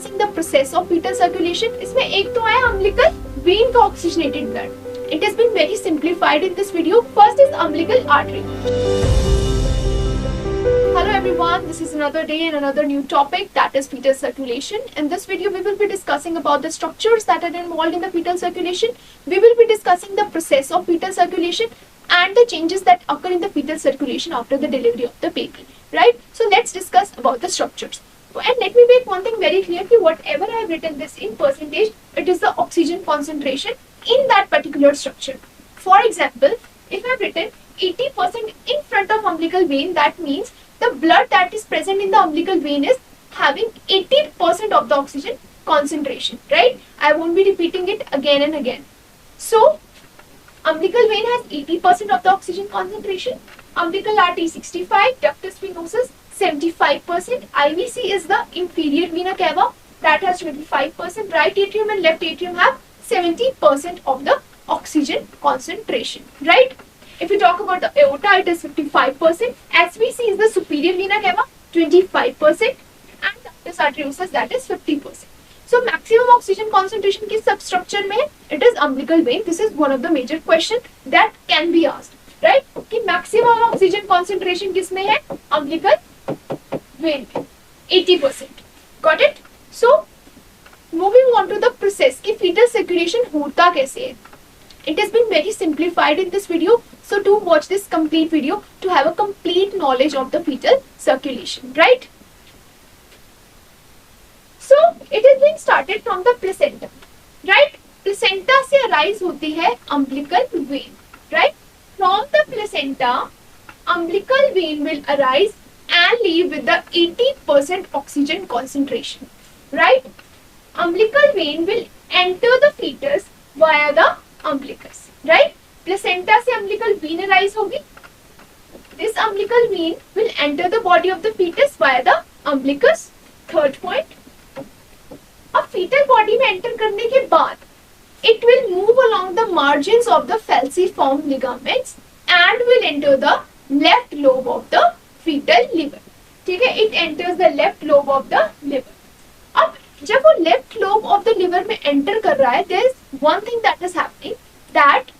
discussing the process of fetal circulation. इसमें एक तो है umbilical vein का oxygenated blood. It has been very simplified in this video. First is umbilical artery. Hello everyone, this is another day and another new topic, that is fetal circulation. In this video we will be discussing about the structures that are involved in the fetal circulation. We will be discussing the process of fetal circulation and the changes that occur in the fetal circulation after the delivery of the baby. Right? So let's discuss about the structures. And let me make one thing very clear, that whatever I have written this in percentage, it is the oxygen concentration in that particular structure. For example, if I have written 80% in front of umbilical vein, that means the blood that is present in the umbilical vein is having 80% of the oxygen concentration, right? I won't be repeating it again and again. So, umbilical vein has 80% of the oxygen concentration, umbilical artery 65%, ductus venosus 75%, IVC is the inferior vena cava, that has 25%, right atrium and left atrium have 70% of the oxygen concentration, right? If we talk about the aorta, it is 55%, SVC is the superior vena cava 25% and ductus arteriosus, that is 50%. So maximum oxygen concentration किस substructure में? It is umbilical vein. This is one of the major question that can be asked, right? कि maximum oxygen concentration किस में है? Umbilical vein में 80%. Got it? So moving on to the process कि fetal circulation होता कैसे है? It has been very simplified in this video, so do watch this complete video to have a complete knowledge of the fetal circulation, right? So it is being started from the placenta, right? Placenta से arise होती है umbilical vein, right? From the placenta, umbilical vein will arise and leave with the 80% oxygen concentration, right? Umbilical vein will enter the fetus via the umbilicus, right? Placenta से umbilical vein arise होगी. This umbilical vein will enter the body of the fetus via the umbilicus. Third point. अब fetal body में enter करने के बाद it will move along the margins of the falciform ligaments and will enter the left lobe of the fetal liver. ठीक है? It enters the left lobe of the liver. अब जब वो left lobe of the liver में enter कर रहा है, there is one thing that is happening, that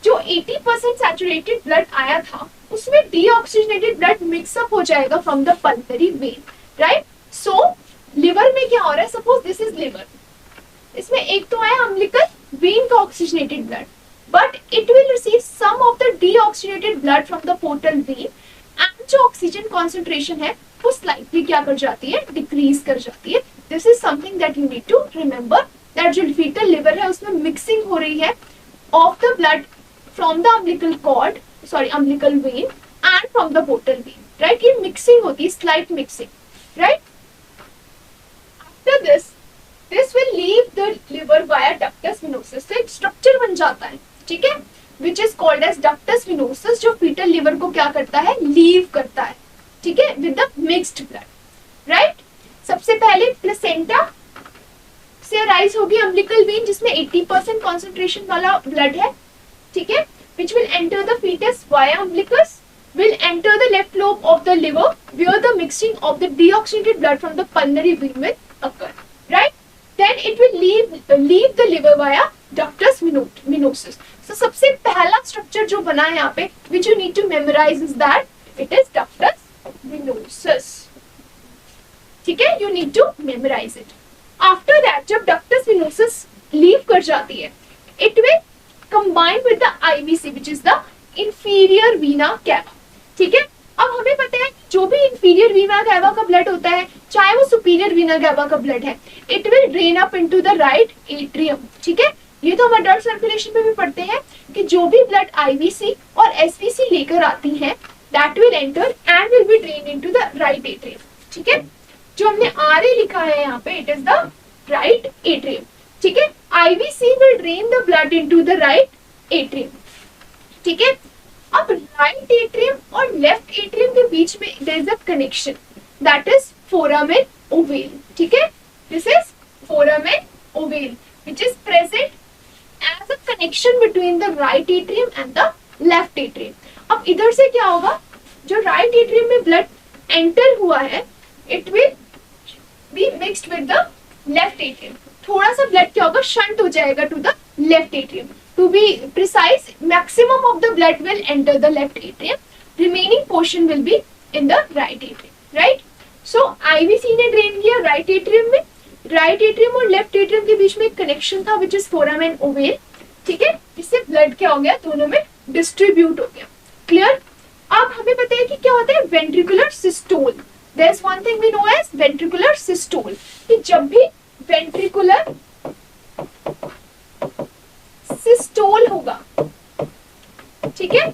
जो 80% saturated blood आया था उसमें deoxygenated blood mix up हो जाएगा from the pulmonary vein, right? So liver में क्या हो रहा है? सपोज दिस इज लिवर, इसमें एक तो है umbilical vein का oxygenated blood, but it will receive some of the deoxygenated blood from the portal vein and जो oxygen concentration है वो slightly क्या कर जाती है? decrease कर जाती है. This is something that you need to remember, that जो fetal liver है उसमें mixing हो रही है of the blood from the umbilical cord, umbilical vein and from the portal vein, right? ये mixing होती है, slight mixing, right? After this will leave the liver via ductus venosus. तो एक structure बन जाता है, ठीक है? Which is called as ductus venosus, जो fetal liver को क्या करता है? Leave करता है, ठीक है? With the mixed blood, right? सबसे पहले placenta से arise होगी umbilical vein जिसमें 80% concentration वाला blood है, ठीक है? Which will enter the fetus via umbilicus, will enter the left lobe of the liver where the mixing of the deoxygenated blood from the pulmonary vein will occur, right? Then it will leave the liver via ductus venosus. So सबसे पहला structure जो बना है यहाँ पे, which you need to memorize is that it is ductus venosus. ठीक है? You need to memorize it. After that, जब ductus venosus leave कर जाती है, it will combine with the IVC, which is the inferior vena cava. ठीक है? अब हमें पता है जो भी inferior vena cava का blood होता है, चाहे वो superior vena cava का blood है, it will drain up into the right atrium. ठीक है? ये तो हम adult circulation में भी पढ़ते हैं कि जो भी blood IVC और SVC लेकर आती हैं, that will enter and will be drained into the right atrium. ठीक है? जो हमने RA लिखा है यहाँ पे, it is the right atrium. ठीक है? IVC will drain the blood into the right atrium. ठीक है? अब राइट एट्रियम और लेफ्ट एट्रियम के बीच में there is a connection, that is foramen ovale. ठीक है? This is foramen ovale which is present as a connection between the right atrium and the left atrium. अब इधर से क्या होगा? जो राइट एट्रियम में ब्लड एंटर हुआ है, it will be mixed with the left atrium, थोड़ा सा ब्लड क्या होगा, शंट हो जाएगा to the left atrium. To be precise, maximum of the blood will enter the left atrium, remaining portion will be in the right atrium. Right, so IVC ने drain किया right atrium में. Right atrium और left atrium के बीच में एक connection था which is foramen ovale. ठीक है, इससे ब्लड क्या हो गया, दोनों में डिस्ट्रीब्यूट हो गया. क्लियर. अब हमें पता है कि क्या होता है ventricular systole. There is one thing we know as ventricular systole, कि जब भी वेंट्रिकुलर सिस्टोल होगा, ठीक है,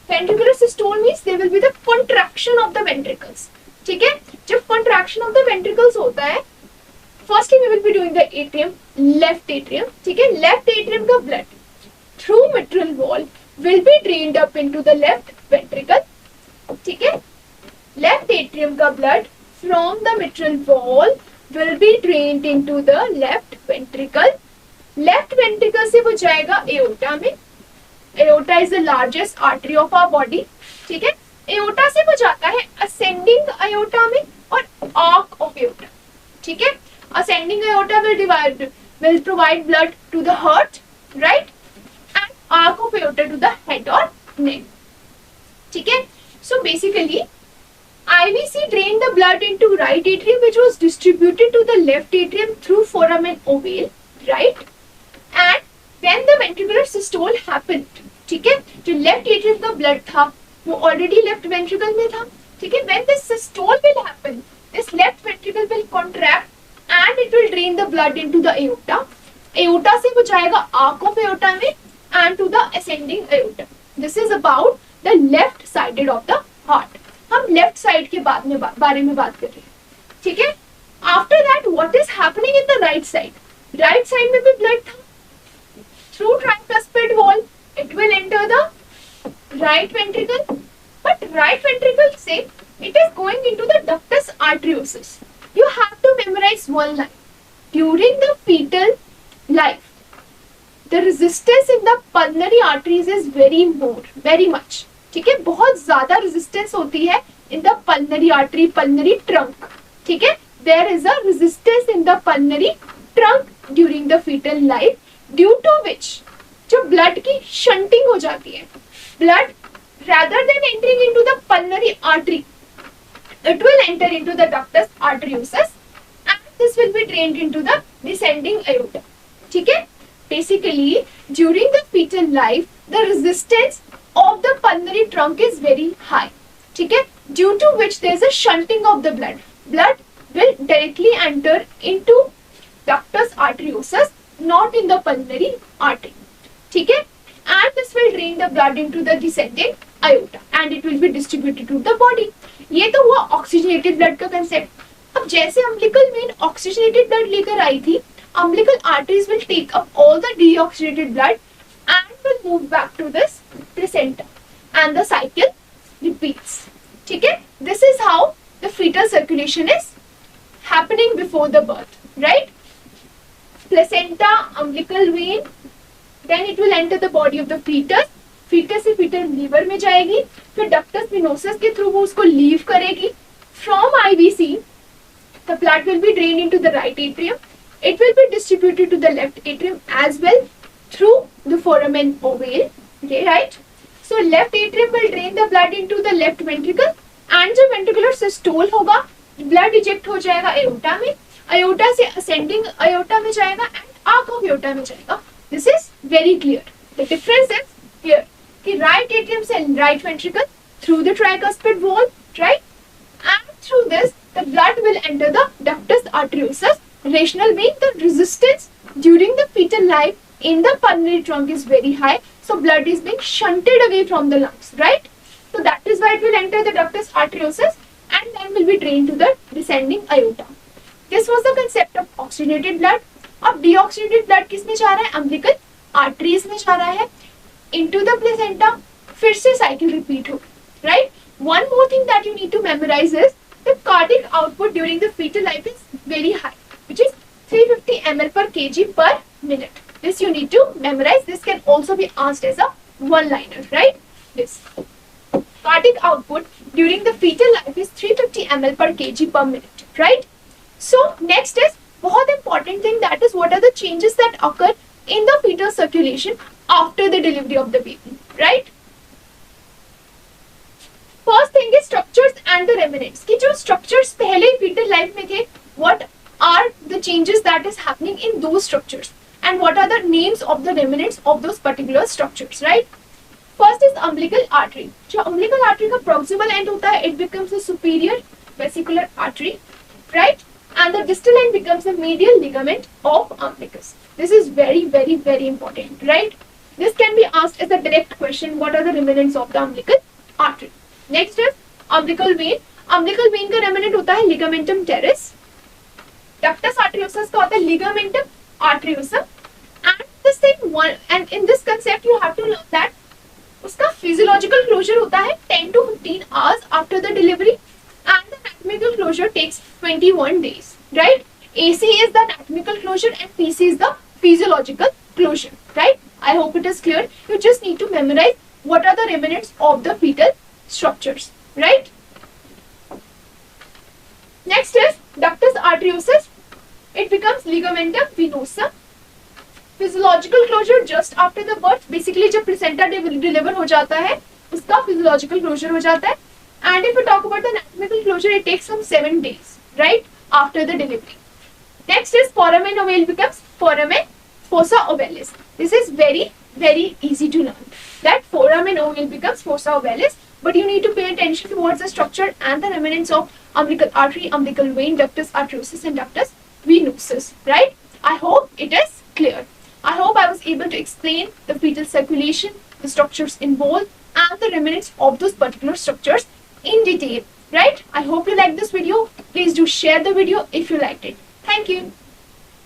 ventricular systole means there will be the contraction of the ventricles. ठीक है, जब कंट्रैक्शन ऑफ द वेंट्रिकल्स होता है, firstly we will be doing the atrium, left atrium. ठीक है, लेफ्ट एट्रियम का blood through mitral valve will be drained up into the left ventricle. ठीक है, left atrium का blood from the mitral wall will be drained into the left ventricle. Left ventricle से वो जाएगा aorta में. Aorta is the largest artery of our body. ठीक है, aorta से वो जाता है ascending aorta में और arc of aorta. ठीक है, ascending aorta will provide blood to the heart, right? Arc of aorta to the head or neck. ठीक है, so basically IVC drained the blood into right atrium which was distributed to the left atrium through foramen ovale, right? And when the ventricular systole happened, ठीक है, जो left atrium का blood था वो already left ventricle में था. ठीक है, when this systole will happen, this left ventricle will contract and it will drain the blood into the aorta. Aorta से वो जाएगा arc of aorta में and to the ascending aorta. This is about the left sided of the heart. हम left side के बारे में बात कर रहे हैं. ठीक है, after that what is happening in the right side? Right side में भी blood था. Through tricuspid wall it will enter the right ventricle, but right ventricle से it is going into the ductus arteriosus. You have to memorize one line. During the fetal life, the resistance in the pulmonary arteries is very much. ठीक है, बहुत ज्यादा resistance होती है in the pulmonary artery, pulmonary trunk. ठीक है, there is a resistance in the pulmonary trunk during the fetal life, due to which जो blood की shunting हो जाती है, blood rather than entering into the pulmonary artery, it will enter into the ductus arteriosus and this will be drained into the descending aorta. ठीक है, basically during the fetal life the resistance of the pulmonary trunk is very high. ठीक है, due to which there is a shunting of the blood. Blood will directly enter into ductus arteriosus, not in the pulmonary artery. ठीक है, and this will drain the blood into the descending aorta and it will be distributed to the body. ये तो हुआ oxygenated blood का concept. अब जैसे umbilical vein oxygenated blood लेकर आई थी, umbilical arteries will take up all the deoxygenated blood and will move back to this placenta and the cycle repeats. ठीक है, this is how the fetal circulation is happening before the birth, right? Placenta, umbilical vein, then it will enter the body of the fetus. fetus से fetal liver में जाएगी, फिर ductus venosus के through वो उसको leave करेगी. From IVC, the blood will be drained into the right atrium. It will be distributed to the left atrium as well through the foramen ovale. Okay, right? So left atrium will drain the blood into the left ventricle and जो ventricular systole होगा, blood eject हो जाएगा aorta में, aorta से ascending aorta में जाएगा and arc of aorta में जाएगा. This is very clear. The difference is here कि right atrium से right ventricle through the tricuspid wall, right? And through this the blood will enter the ductus arteriosus. Rationale being the resistance during the fetal life in the pulmonary trunk is very high, so blood is being shunted away from the lungs, right? So that is why it will enter the ductus arteriosus and then will be drained to the descending aorta. This was the concept of oxygenated blood. अब deoxygenated blood किस में जा रहा है, umbilical arteries में जा रहा है, into the placenta, फिर से cycle repeat हो, right? One more thing that you need to memorize is the cardiac output during the fetal life is very high, which is 350 ml per kg per minute. This you need to memorize. This can also be asked as a one-liner, right? This cardiac output during the fetal life is 350 ml per kg per minute, right? So next is बहुत important thing, that is what are the changes that occur in the fetal circulation after the delivery of the baby, right? First thing is structures and the remnants, कि जो structures पहले fetal life में थे, what are the changes that is happening in those structures and what are the names of the remnants of those particular structures, right? First is umbilical artery. जो umbilical artery का proximal end होता है, it becomes a superior vesicular artery, right? And the distal end becomes the medial ligament of umbilicus. This is very, very, very important, right? This can be asked as a direct question. What are the remnants of the umbilical artery? Next is umbilical vein. Umbilical vein का remnant होता है ligamentum teres. Ductus arteriosus का होता है ligamentum arteriosum. And this thing one, and in this concept you have to learn that उसका physiological closure होता है 10 to 15 hours after the delivery. And the anatomical closure takes 21 days, right? AC is the anatomical closure and PC is the physiological closure, right? I hope it is clear. You just need to memorize what are the remnants of the fetal structures, right? Next is ductus arteriosus. It becomes ligamentum venosum. Physiological closure just after the birth. Basically जब placenta deliver हो जाता है, उसका physiological closure हो जाता है. And if we talk about the anatomical closure, it takes some 7 days, right, after the delivery. Next is foramen ovale becomes foramen fossa ovalis. This is very, very easy to learn. That foramen ovale becomes fossa ovalis, but you need to pay attention towards the structure and the remnants of umbilical artery, umbilical vein, ductus arteriosus, and ductus venosus. Right? I hope it is clear. I hope I was able to explain the fetal circulation, the structures involved, and the remnants of those particular structures in detail, right? I hope you liked this video. Please do share the video if you liked it. Thank you.